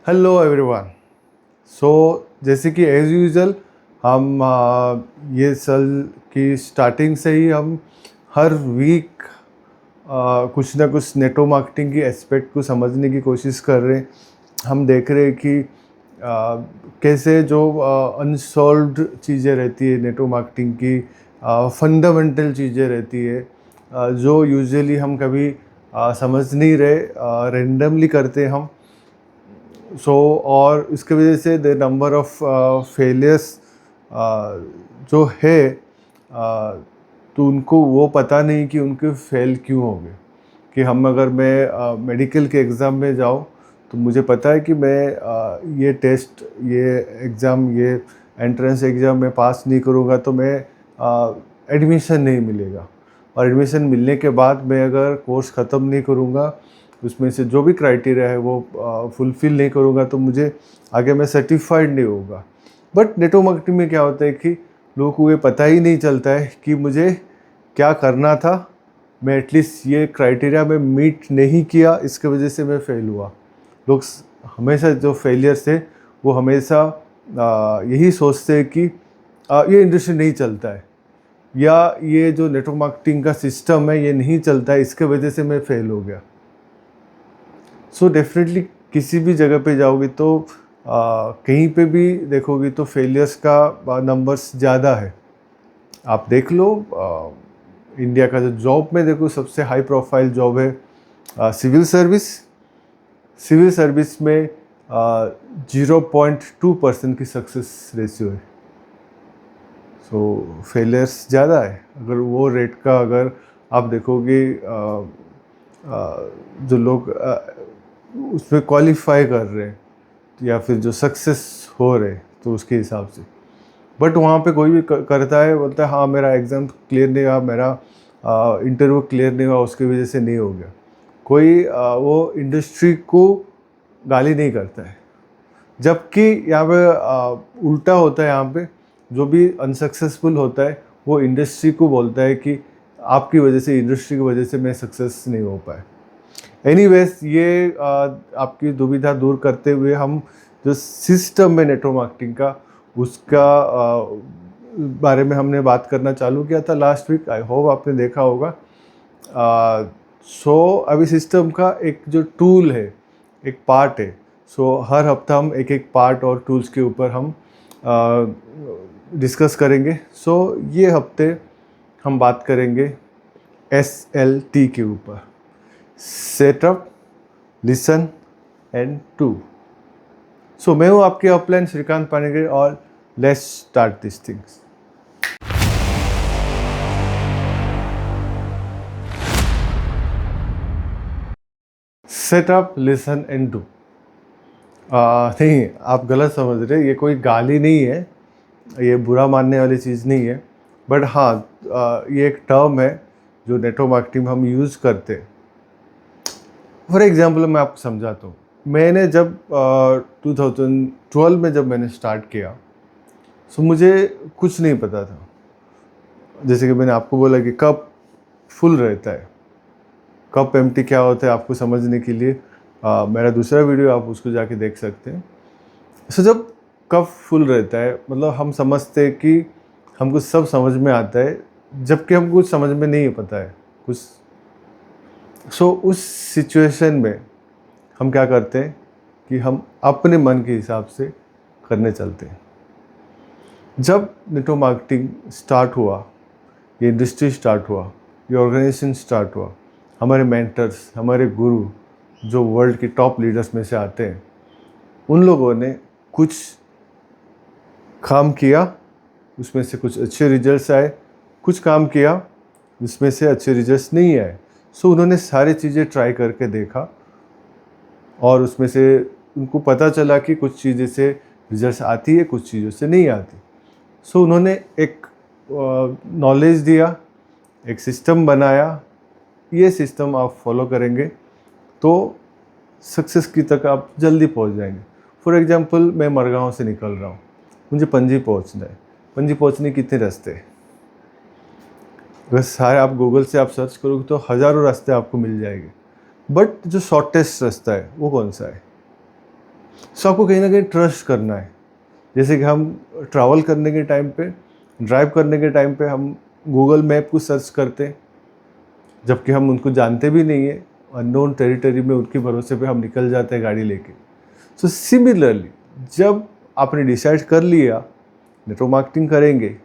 Hello everyone. सो जैसे कि as usual हम ये साल की स्टार्टिंग से ही हम हर वीक कुछ ना कुछ नेटो मार्केटिंग की एस्पेक्ट को समझने की कोशिश कर रहे हैं। हम देख रहे हैं कि कैसे जो अनसॉल्व्ड चीज़ें रहती है नेटो मार्केटिंग की, फंडामेंटल चीज़ें रहती है, जो यूजुअली हम कभी समझ नहीं रहे, रेंडमली करते हैं हम। और इसके वजह से द नंबर ऑफ फेलियर्स जो है, तो उनको वो पता नहीं कि उनके फेल क्यों हो गए। कि हम अगर मैं मेडिकल के एग्ज़ाम में जाऊँ तो मुझे पता है कि मैं ये टेस्ट, ये एग्ज़ाम, ये एंट्रेंस एग्ज़ाम में पास नहीं करूँगा तो मैं एडमिशन नहीं मिलेगा। और एडमिशन मिलने के बाद मैं अगर कोर्स ख़त्म नहीं करूँगा, उसमें से जो भी क्राइटेरिया है वो फुलफ़िल नहीं करूँगा तो मुझे आगे मैं सर्टिफाइड नहीं होगा। बट नेटवर्क मार्केटिंग में क्या होता है कि लोगों को ये पता ही नहीं चलता है कि मुझे क्या करना था। मैं एटलीस्ट ये क्राइटेरिया में मीट नहीं किया, इसके वजह से मैं फेल हुआ। लोग हमेशा जो फेलियर्स है वो हमेशा यही सोचते हैं कि ये इंडस्ट्री नहीं चलता है, या ये जो नेटवर्क मार्केटिंग का सिस्टम है ये नहीं चलता है, इसके वजह से मैं फेल हो गया। सो डेफिनेटली किसी भी जगह पे जाओगे तो कहीं पे भी देखोगे तो फेलियर्स का नंबर्स ज़्यादा है। आप देख लो, इंडिया का जो जॉब में देखो सबसे हाई प्रोफाइल जॉब है सिविल सर्विस। सिविल सर्विस में 0.2% की सक्सेस रेशियो है। सो फेलियर्स ज़्यादा है। अगर वो रेट का अगर आप देखोगे, जो लोग उसमें क्वालिफाई कर रहे हैं या फिर जो सक्सेस हो रहे, तो उसके हिसाब से। बट वहाँ पे कोई भी करता है, बोलता है हाँ मेरा एग्ज़ाम क्लियर नहीं हुआ, मेरा इंटरव्यू क्लियर नहीं हुआ, उसकी वजह से नहीं हो गया। कोई वो इंडस्ट्री को गाली नहीं करता है। जबकि यहाँ पे उल्टा होता है। यहाँ पे जो भी अनसक्सेसफुल होता है वो इंडस्ट्री को बोलता है कि आपकी वजह से, इंडस्ट्री की वजह से मैं सक्सेस नहीं हो पाया। एनीवेज, ये आपकी दुविधा दूर करते हुए हम जो सिस्टम है नेटवर्क मार्केटिंग का, उसका बारे में हमने बात करना चालू किया था लास्ट वीक। आई होप आपने देखा होगा। अभी सिस्टम का एक जो टूल है, एक पार्ट है। हर हफ्ता हम एक एक पार्ट और टूल्स के ऊपर हम डिस्कस करेंगे। ये हफ्ते हम बात करेंगे SLT के ऊपर, सेटअप, लिसन एंड टू। मैं हूँ आपके अपलाइन श्रीकांत पानीगर और let's start this things. Setup, listen and do. नहीं, आप गलत समझ रहे, ये कोई गाली नहीं है, ये बुरा मानने वाली चीज़ नहीं है। बट हाँ, ये एक टर्म है जो नेटवर्क मार्केटिंग में हम यूज़ करते हैं। फॉर एग्जांपल मैं आपको समझाता हूँ। मैंने जब 2012 में जब मैंने स्टार्ट किया, मुझे कुछ नहीं पता था। जैसे कि मैंने आपको बोला कि कप फुल रहता है, कप एम्प्टी क्या होता है, आपको समझने के लिए मेरा दूसरा वीडियो आप उसको जाके देख सकते हैं। जब कप फुल रहता है, मतलब हम समझते हैं कि हमको सब समझ में आता है, जबकि हमको कुछ समझ में नहीं पता है कुछ। उस सिचुएशन में हम क्या करते हैं कि हम अपने मन के हिसाब से करने चलते हैं। जब नेटवर्क मार्केटिंग स्टार्ट हुआ, ये इंडस्ट्री स्टार्ट हुआ, ये ऑर्गेनाइजेशन स्टार्ट हुआ, हमारे मेंटर्स, हमारे गुरु जो वर्ल्ड के टॉप लीडर्स में से आते हैं, उन लोगों ने कुछ काम किया, उसमें से कुछ अच्छे रिजल्ट्स आए, कुछ काम किया जिसमें से अच्छे रिजल्ट्स नहीं आए। उन्होंने सारी चीज़ें ट्राई करके देखा और उसमें से उनको पता चला कि कुछ चीज़ें से रिजल्ट्स आती है, कुछ चीज़ों से नहीं आती। उन्होंने एक नॉलेज दिया, एक सिस्टम बनाया। ये सिस्टम आप फॉलो करेंगे तो सक्सेस की तक आप जल्दी पहुंच जाएंगे। फॉर एग्जांपल, मैं मरगांव से निकल रहा हूँ, मुझे पणजी पहुंचना है। पणजी पहुंचने कितने रास्ते हैं? अगर सारे आप गूगल से आप सर्च करोगे तो हज़ारों रास्ते आपको मिल जाएंगे। बट जो शॉर्टेस्ट रास्ता है वो कौन सा है? सो आपको कहीं ना कहीं ट्रस्ट करना है। जैसे कि हम ट्रैवल करने के टाइम पे, ड्राइव करने के टाइम पे हम गूगल मैप को सर्च करते हैं, जबकि हम उनको जानते भी नहीं है, अननोन टेरिटरी में उनके भरोसे पे हम निकल जाते हैं गाड़ी लेके। सो सिमिलरली जब आपने डिसाइड कर लिया नेटवर्क मार्केटिंग करेंगे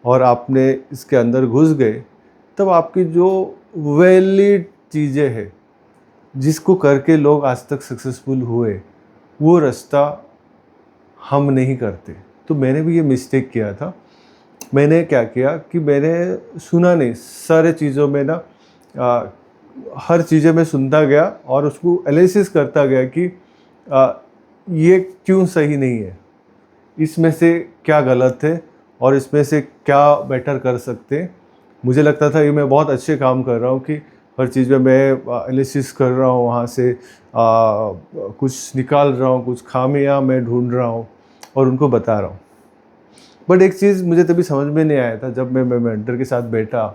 और आपने इसके अंदर घुस गए, तब आपकी जो वैलिड चीज़ें हैं जिसको करके लोग आज तक सक्सेसफुल हुए, वो रास्ता हम नहीं करते। तो मैंने भी ये मिस्टेक किया था। मैंने क्या किया कि मैंने सुना नहीं, सारे चीज़ों में ना हर चीज़ें मैं सुनता गया और उसको एनालिसिस करता गया कि ये क्यों सही नहीं है, इसमें से क्या गलत है और इसमें से क्या बेटर कर सकते हैं। मुझे लगता था ये मैं बहुत अच्छे काम कर रहा हूँ कि हर चीज़ में मैं एनालिसिस कर रहा हूँ, वहाँ से कुछ निकाल रहा हूँ, कुछ खामियां मैं ढूंढ रहा हूँ और उनको बता रहा हूँ। बट एक चीज़ मुझे तभी समझ में नहीं आया था, जब मैं मेंटर के साथ बैठा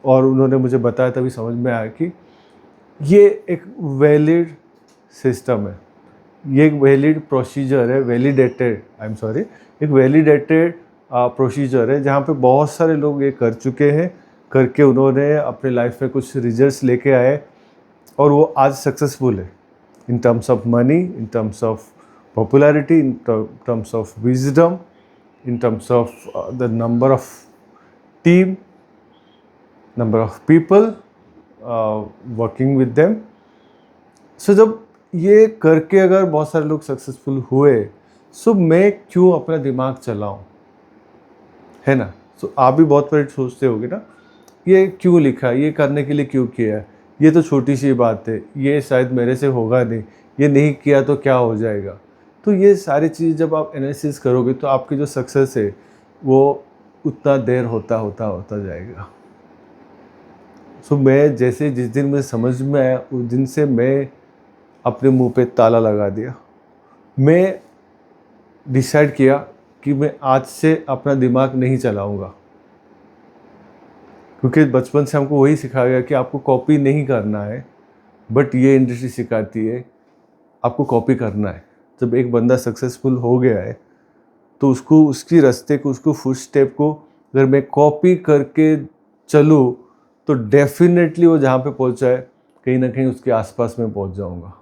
और उन्होंने मुझे बताया, तभी समझ में आया कि ये एक वैलिड सिस्टम है, ये एक वैलिड प्रोसीजर है, एक वैलिडेटेड प्रोसीजर है, जहाँ पे बहुत सारे लोग ये कर चुके हैं, करके उन्होंने अपने लाइफ में कुछ रिजल्ट्स लेके आए और वो आज सक्सेसफुल है in terms of money, in terms of popularity, in terms of wisdom, in terms of the number of team, number of people working with them. So जब ये करके अगर बहुत सारे लोग सक्सेसफुल हुए, सो मैं क्यों अपना दिमाग चलाऊं, है ना। सो आप भी बहुत बार सोचते होगे ना, ये क्यों लिखा, ये करने के लिए क्यों किया, ये तो छोटी सी बात है, ये शायद मेरे से होगा नहीं, ये नहीं किया तो क्या हो जाएगा। तो ये सारी चीज़ जब आप एनालिसिस करोगे तो आपकी जो सक्सेस है वो उतना देर होता होता होता जाएगा। सो मैं जैसे जिस दिन मुझे समझ में आया, उस दिन से मैं अपने मुंह पे ताला लगा दिया। मैं डिसाइड किया कि मैं आज से अपना दिमाग नहीं चलाऊंगा, क्योंकि बचपन से हमको वही सिखाया गया कि आपको कॉपी नहीं करना है, बट ये इंडस्ट्री सिखाती है आपको कॉपी करना है। जब एक बंदा सक्सेसफुल हो गया है तो उसको, उसकी रास्ते को, उसको फुट स्टेप को अगर मैं कॉपी करके चलूँ तो डेफिनेटली वो जहाँ पे पहुँचा है कहीं ना कहीं उसके आसपास में पहुँच जाऊँगा।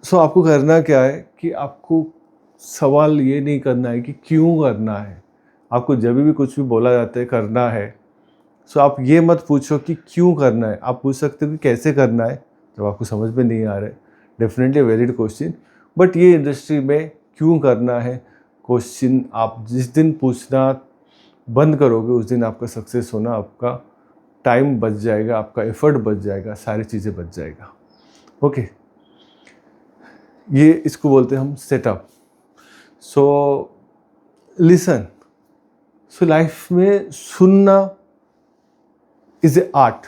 सो आपको करना क्या है कि आपको सवाल ये नहीं करना है कि क्यों करना है। आपको जब भी कुछ भी बोला जाता है करना है, सो आप ये मत पूछो कि क्यों करना है, आप पूछ सकते हो कि कैसे करना है। जब आपको समझ में नहीं आ रहा है, डेफिनेटली वैलिड क्वेश्चन, बट ये इंडस्ट्री में क्यों करना है क्वेश्चन आप जिस दिन पूछना बंद करोगे, उस दिन आपका सक्सेस होना, आपका टाइम बच जाएगा, आपका एफर्ट बच जाएगा, सारी चीज़ें बच जाएगा। ओके, ये इसको बोलते हैं हम setup. So listen. So life में सुनना इज ए आर्ट।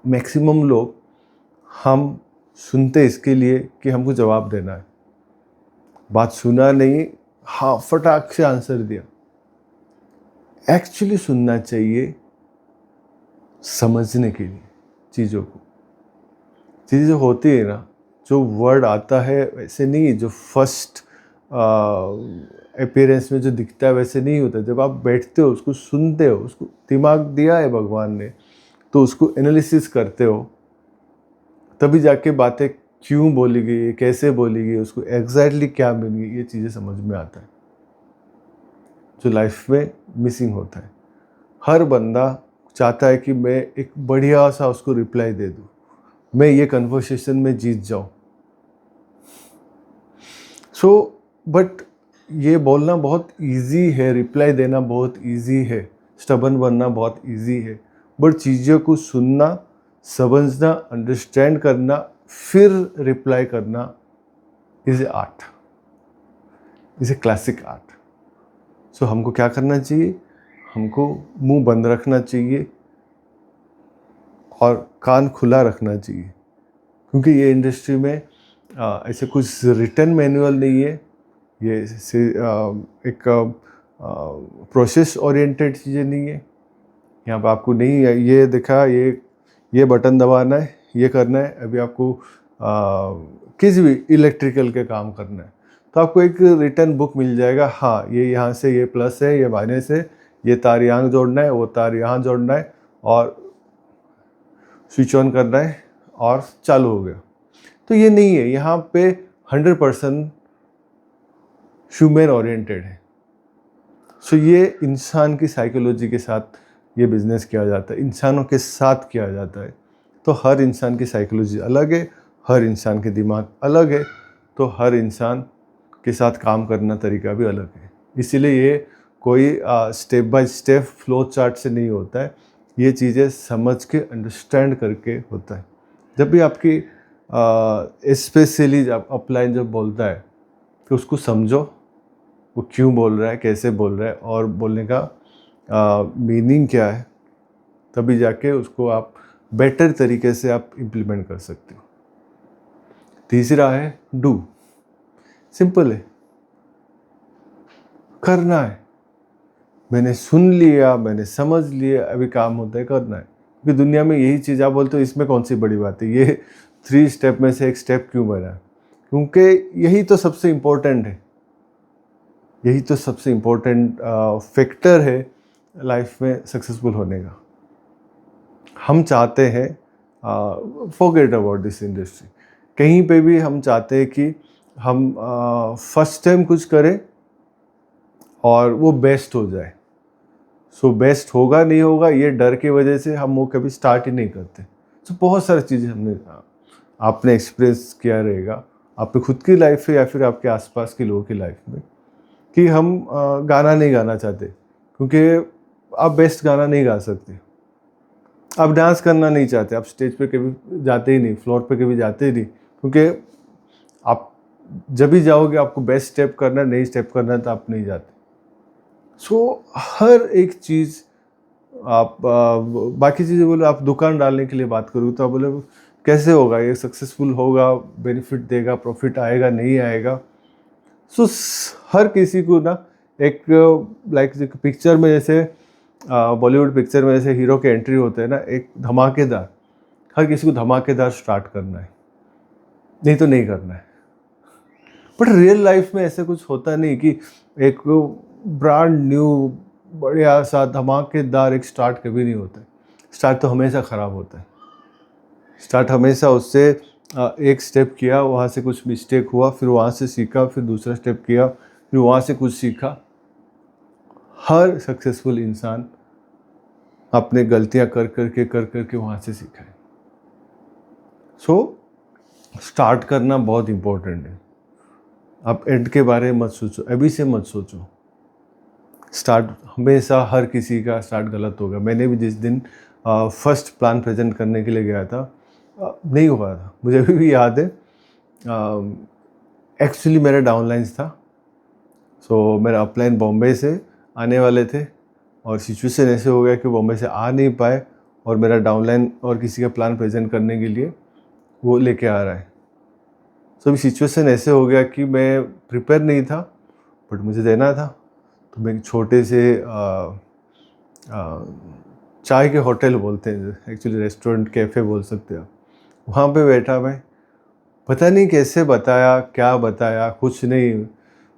मैक्सिमम लोग हम सुनते इसके लिए कि हमको जवाब देना है, बात सुना नहीं, हाँ फटाक से आंसर दिया। एक्चुअली सुनना चाहिए समझने के लिए चीज़ों को। चीज़ें होती है ना, जो वर्ड आता है वैसे नहीं, जो फर्स्ट अपीयरेंस में जो दिखता है वैसे नहीं होता। जब आप बैठते हो, उसको सुनते हो, उसको दिमाग दिया है भगवान ने, तो उसको एनालिसिस करते हो, तभी जाके बातें क्यों बोली गई, कैसे बोली गई, उसको एग्जैक्टली क्या मीनिंग, ये चीज़ें समझ में आता है, जो लाइफ में मिसिंग होता है। हर बंदा चाहता है कि मैं एक बढ़िया सा उसको रिप्लाई दे दूँ, मैं ये कन्वर्सेशन में जीत जाऊँ। सो बट ये बोलना बहुत इजी है, रिप्लाई देना बहुत इजी है, स्टबन बनना बहुत इजी है, बट चीज़ों को सुनना, समझना, अंडरस्टैंड करना, फिर रिप्लाई करना is a art, is a classic art. So हमको क्या करना चाहिए, हमको मुंह बंद रखना चाहिए और कान खुला रखना चाहिए, क्योंकि ये इंडस्ट्री में ऐसे कुछ रिटन मैनुअल नहीं है। ये एक प्रोसेस ओरिएंटेड चीज़ें नहीं है। यहाँ पे आपको नहीं है ये दिखा, ये बटन दबाना है, ये करना है, अभी आपको किसी भी इलेक्ट्रिकल के काम करना है, तो आपको एक रिटर्न बुक मिल जाएगा। हाँ, ये यहाँ से ये प्लस है, ये माइनस है, ये तार यहाँ जोड़ना है, वो तार यहाँ जोड़ना है, और स्विच ऑन करना है और चालू हो गया। तो ये नहीं है, यहाँ पे 100% ह्यूमन ओरिएंटेड है। सो ये इंसान की साइकोलॉजी के साथ ये बिज़नेस किया जाता है, इंसानों के साथ किया जाता है। तो हर इंसान की साइकोलॉजी अलग है, हर इंसान के दिमाग अलग है, तो हर इंसान के साथ काम करना तरीका भी अलग है। इसीलिए ये कोई step by step flow chart से नहीं होता है, ये चीज़ें समझ के अंडरस्टैंड करके होता है। जब भी आपकी स्पेशली जब अपलाइन जब बोलता है कि उसको समझो, वो क्यों बोल रहा है, कैसे बोल रहा है, और बोलने का मीनिंग क्या है, तभी जाके उसको आप बेटर तरीके से आप इम्प्लीमेंट कर सकते हो। तीसरा है डू। सिंपल है, करना है। मैंने सुन लिया, मैंने समझ लिया, अभी काम होता है, करना है। क्योंकि दुनिया में यही चीज़ आप बोलते हो, इसमें कौन सी बड़ी बात है, ये 3 स्टेप में से एक स्टेप क्यों बना? क्योंकि यही तो सबसे इम्पोर्टेंट है, यही तो सबसे इम्पोर्टेंट फैक्टर है लाइफ में सक्सेसफुल होने का। हम चाहते हैं, फॉरगेट अबाउट दिस इंडस्ट्री, कहीं पे भी हम चाहते हैं कि हम फर्स्ट टाइम कुछ करें और वो बेस्ट हो जाए। सो बेस्ट होगा नहीं होगा, ये डर की वजह से हम वो कभी स्टार्ट ही नहीं करते। सो बहुत सारी चीज़ें आपने एक्सपीरियंस किया रहेगा, आपकी खुद की लाइफ है या फिर आपके आसपास के लोगों की लाइफ में, कि हम गाना नहीं गाना चाहते क्योंकि आप बेस्ट गाना नहीं गा सकते। आप डांस करना नहीं चाहते, आप स्टेज पे कभी जाते ही नहीं, फ्लोर पे कभी जाते ही नहीं, क्योंकि आप जब भी जाओगे आपको बेस्ट स्टेप करना है, नई स्टेप करना है, तो आप नहीं जाते। सो हर एक चीज़ आप बाकी चीज़ें बोले, आप दुकान डालने के लिए बात करूँ तो आप बोले कैसे होगा ये, सक्सेसफुल होगा, बेनिफिट देगा, प्रॉफिट आएगा, नहीं आएगा। सो हर किसी को ना एक लाइक पिक्चर में जैसे बॉलीवुड पिक्चर में जैसे हीरो के एंट्री होते हैं ना, एक धमाकेदार, हर किसी को धमाकेदार स्टार्ट करना है, नहीं तो नहीं करना है। बट रियल लाइफ में ऐसे कुछ होता नहीं कि एक ब्रांड न्यू बढ़िया सा धमाकेदार एक स्टार्ट कभी नहीं होता है। स्टार्ट तो हमेशा ख़राब होता है। स्टार्ट हमेशा उससे एक स्टेप किया, वहाँ से कुछ मिस्टेक हुआ, फिर वहाँ से सीखा, फिर दूसरा स्टेप किया, फिर वहाँ से कुछ सीखा। हर सक्सेसफुल इंसान अपने गलतियाँ कर करके वहाँ से सीखा है। सो स्टार्ट करना बहुत इम्पोर्टेंट है। आप एंड के बारे में मत सोचो, अभी से मत सोचो। स्टार्ट हमेशा हर किसी का स्टार्ट गलत होगा। मैंने भी जिस दिन फर्स्ट प्लान प्रेजेंट करने के लिए गया था, नहीं हुआ था, मुझे अभी भी याद है। एक्चुअली मेरा डाउनलाइंस था, सो मेरा अपलाइन बॉम्बे से आने वाले थे, और सिचुएशन ऐसे हो गया कि बॉम्बे से आ नहीं पाए, और मेरा डाउनलाइन और किसी का प्लान प्रेजेंट करने के लिए वो लेके आ रहा है। सो अभी सिचुएशन ऐसे हो गया कि मैं प्रिपेयर नहीं था, बट मुझे देना था। तो मैं एक छोटे से चाय के होटल बोलते हैं, एक्चुअली रेस्टोरेंट कैफ़े बोल सकते हैं आप, वहाँ पे बैठा मैं, पता नहीं कैसे बताया, क्या बताया, कुछ नहीं,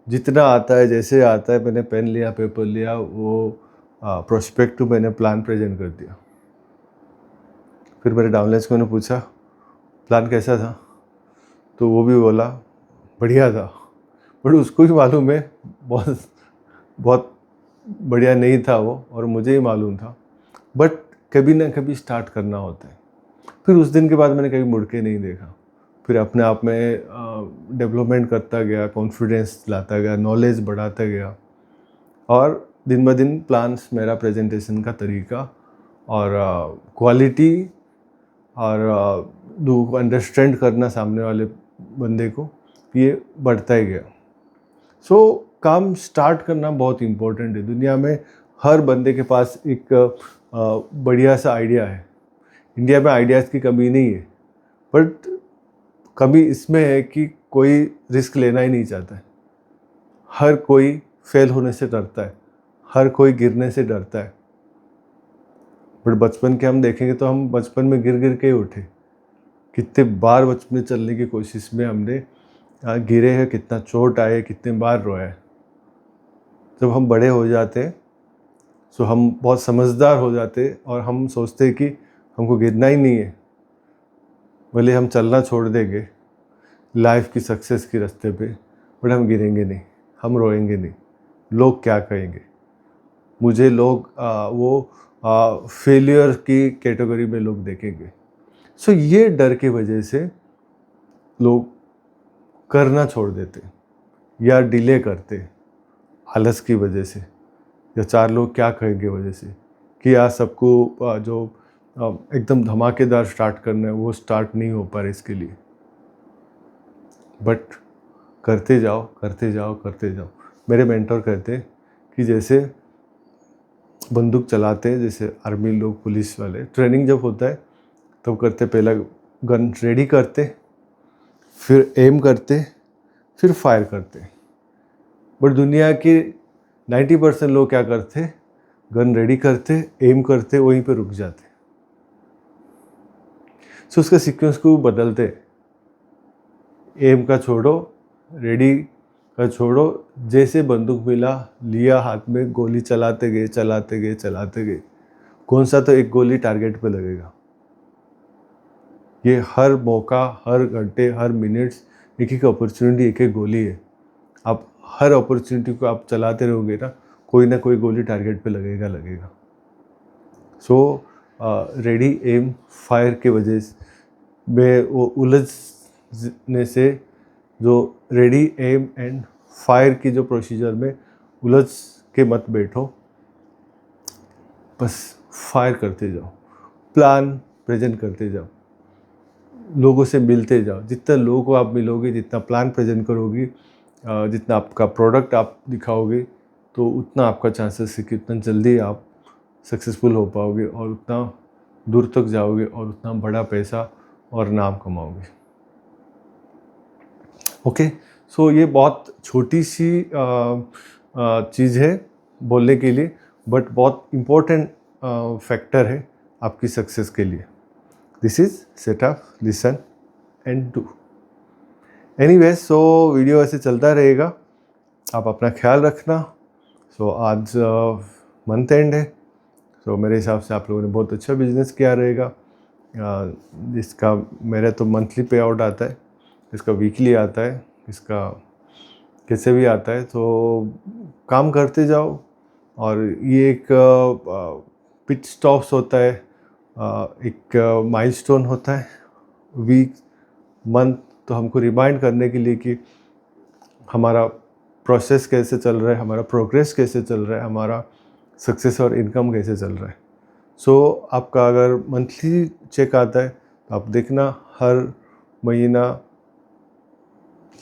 जितना आता है जैसे आता है, मैंने पेन लिया, पेपर लिया, वो प्रोस्पेक्टू मैंने प्लान प्रेजेंट कर दिया। फिर मेरे डाउनलाइंस को मैंने पूछा प्लान कैसा था, तो वो भी बोला बढ़िया था, बट उसको भी मालूम है बहुत बहुत बढ़िया नहीं था वो, और मुझे ही मालूम था। बट कभी ना कभी स्टार्ट करना होता है। फिर उस दिन के बाद मैंने कभी मुड़ के नहीं देखा। फिर अपने आप में डेवलपमेंट करता गया, कॉन्फिडेंस लाता गया, नॉलेज बढ़ाता गया, और दिन ब दिन प्लान्स, मेरा प्रेजेंटेशन का तरीका और क्वालिटी और लोगों को अंडरस्टैंड करना सामने वाले बंदे को, ये बढ़ता ही गया। सो काम स्टार्ट करना बहुत इम्पोर्टेंट है। दुनिया में हर बंदे के पास एक बढ़िया सा आइडिया है। इंडिया में आइडियाज़ की कमी नहीं है, बट कमी इसमें है कि कोई रिस्क लेना ही नहीं चाहता है। हर कोई फेल होने से डरता है, हर कोई गिरने से डरता है। बट बचपन के हम देखेंगे तो हम बचपन में गिर गिर के ही उठे, कितने बार बचपन में चलने की कोशिश में हमने गिरे हैं, कितना चोट आए, कितने बार रोए। जब हम बड़े हो जाते हैं तो हम बहुत समझदार हो जाते और हम सोचते हैं कि हमको गिरना ही नहीं है, भले हम चलना छोड़ देंगे लाइफ की सक्सेस के रास्ते पे, बट हम गिरेंगे नहीं, हम रोएंगे नहीं। लोग क्या कहेंगे, मुझे लोग वो फेलियर की कैटेगरी में लोग देखेंगे। सो ये डर की वजह से लोग करना छोड़ देते या डिले करते, आलस की वजह से, या चार लोग क्या कहेंगे वजह से, कि यार सबको जो एकदम धमाकेदार स्टार्ट करना है वो स्टार्ट नहीं हो पा रहा इसके लिए। बट करते जाओ करते जाओ करते जाओ। मेरे मेंटर कहते हैं कि जैसे बंदूक चलाते हैं, जैसे आर्मी लोग, पुलिस वाले, ट्रेनिंग जब होता है तब करते, पहला गन रेडी करते, फिर एम करते, फिर फायर करते। बट दुनिया के 90% लोग क्या करते, गन रेडी करते, एम करते, वहीं पे रुक जाते। सो उसका सीक्वेंस को बदलते, एम का छोड़ो, रेडी का छोड़ो, जैसे बंदूक मिला लिया हाथ में, गोली चलाते गए चलाते गए चलाते गए। कौन सा तो एक गोली टारगेट पे लगेगा। ये हर मौका, हर घंटे, हर मिनट्स एक एक अपॉर्चुनिटी, एक एक गोली है। आप हर अपॉर्चुनिटी को आप चलाते रहोगे ना कोई गोली टारगेट पे लगेगा लगेगा। सो रेडी एम फायर के वजह में वो उलझने से, जो रेडी एम एंड फायर की जो प्रोसीजर में उलझ के मत बैठो, बस फायर करते जाओ, प्लान प्रेजेंट करते जाओ, लोगों से मिलते जाओ। जितना लोगों को आप मिलोगे, जितना प्लान प्रेजेंट करोगे, जितना आपका प्रोडक्ट आप दिखाओगे, तो उतना आपका चांसेस है कि उतना जल्दी आप सक्सेसफुल हो पाओगे और उतना दूर तक जाओगे और उतना बड़ा पैसा और नाम कमाओगे। ओके, सो ये बहुत छोटी सी चीज़ है बोलने के लिए, बट बहुत इम्पोर्टेंट फैक्टर है आपकी सक्सेस के लिए। This is set up, listen and do. Anyways, so video ऐसे चलता रहेगा, आप अपना ख्याल रखना। सो आज मंथ एंड है, सो मेरे हिसाब से आप लोगों ने बहुत अच्छा बिजनेस किया रहेगा। जिसका मेरा तो मंथली पे आउट आता है, इसका वीकली आता है, इसका कैसे भी आता है। तो काम करते जाओ, और ये एक पिट स्टॉप्स होता है, एक माइलस्टोन होता है, वीक, मंथ, तो हमको रिमाइंड करने के लिए कि हमारा प्रोसेस कैसे चल रहा है, हमारा प्रोग्रेस कैसे चल रहा है, हमारा सक्सेस और इनकम कैसे चल रहा है। सो आपका अगर मंथली चेक आता है तो आप देखना हर महीना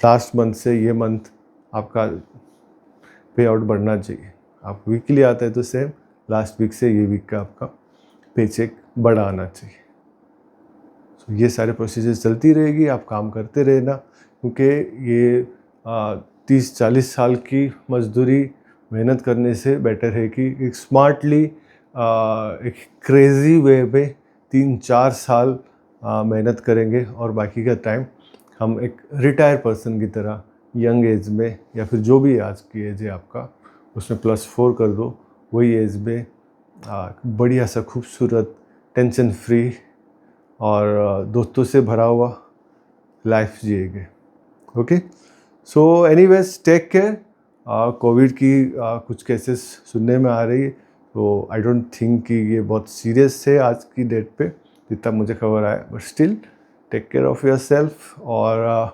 लास्ट मंथ से ये मंथ आपका पे आउट बढ़ना चाहिए। आप वीकली आता है तो सेम लास्ट वीक से ये वीक का आपका पे चेक बढ़ा आना चाहिए। सो ये सारे प्रोसीजर चलती रहेगी, आप काम करते रहना, क्योंकि ये 30-40 साल की मजदूरी मेहनत करने से बेटर है कि एक स्मार्टली, एक क्रेज़ी वे में 3-4 साल मेहनत करेंगे और बाकी का टाइम हम एक रिटायर पर्सन की तरह यंग एज में, या फिर जो भी आज की एज है आपका, उसमें +4 कर दो, वही एज में बढ़िया सा खूबसूरत, टेंशन फ्री और दोस्तों से भरा हुआ लाइफ जिएंगे। Okay, so anyways, take care. Covid की कुछ केसेस सुनने में आ रही है, तो आई डोंट थिंक कि ये बहुत सीरियस है आज की डेट पे, जितना मुझे खबर आया, but still take care of yourself. और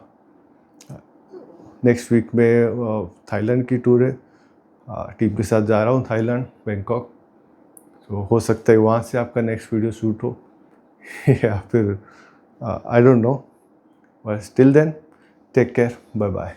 नेक्स्ट वीक में थाईलैंड की टूर है, टीम के साथ जा रहा हूँ थाईलैंड, बैंकॉक। तो हो सकता है वहाँ से आपका नेक्स्ट वीडियो शूट हो या फिर I don't know, but still then take care, bye bye.